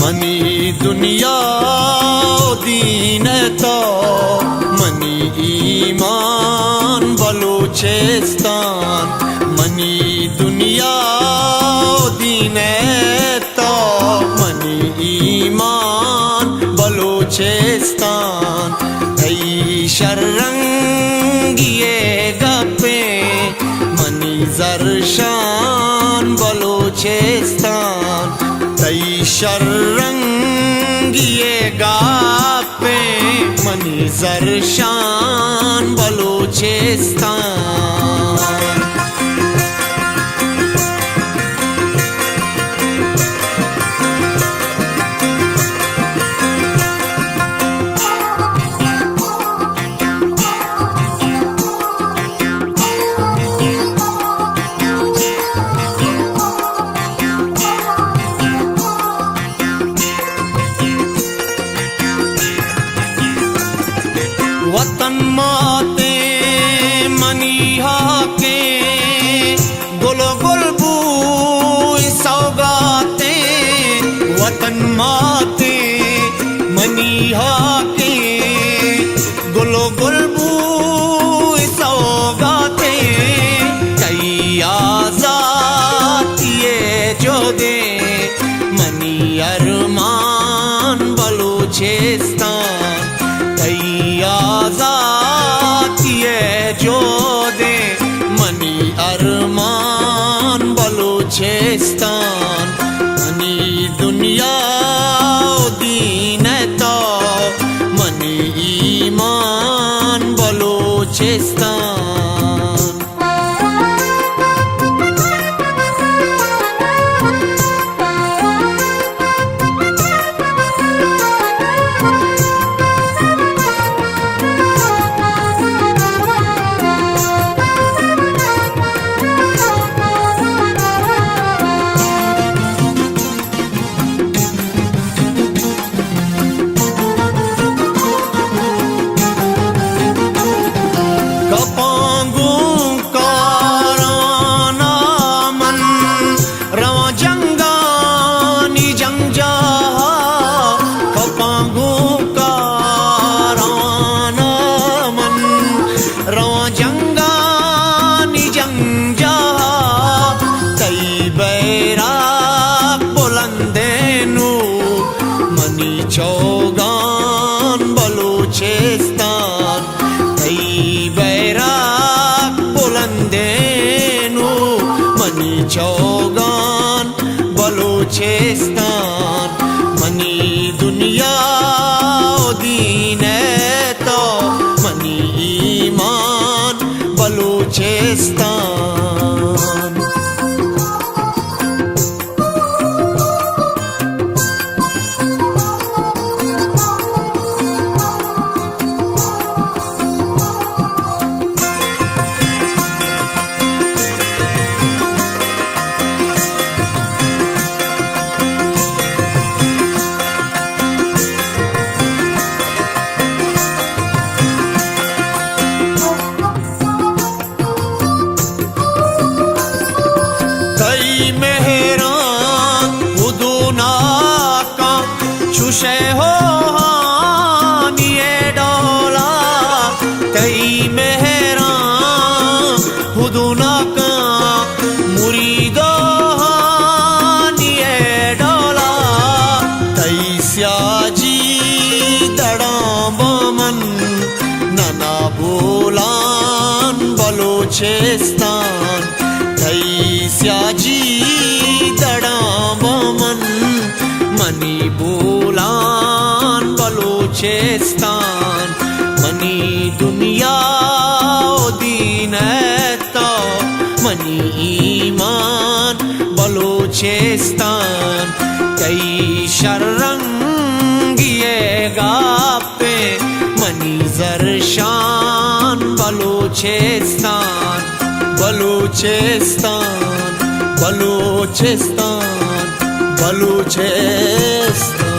money दुनिया दीन तो मनी ईमान बलूचिस्तान मनी दुनिया दीन तो मनी ईमान बलूचिस्तान ऐ शर्रंगिए गप्पे मनी जरशान बलूचिस्तान ऐ शर्रंगिए गप्पे मनी जरशान बलूचिस्तान वतन माते मनीहा के गुलो गुलबू सौगाते वतन माते मनीहा के गुलो गुलबू सौगाते कई आज़ादिए जो दे मनी अरमान बलूचिस्तान कई आज़ादिए जो दे मनी अरमान बलूचिस्तान मनी दुनिया दीन तो मनी ईमान बलूचिस्तान चौगान बलूचिस्तान कई बैराक बुलंदेनु मनी चौगान बलूचिस्तान मनी दुनिया दीन तो मनी ईमान बलूचिस्तान छुशे हो हानिए डोला कई मेहरा खुदुना का मुरीदो हानिए डोला कई स्याजी दड़ा बमन नना बोलान बलूचिस्तान कई स्याजी दड़ा बमन मनी बोलान बलूचिस्तान मनी दुनिया दीन तो मनी ईमान बलूचिस्तान कई शर्रंगिए गापे मनी जरशान बलूचिस्तान बलूचिस्तान बलूचिस्तान बलूचिस्तान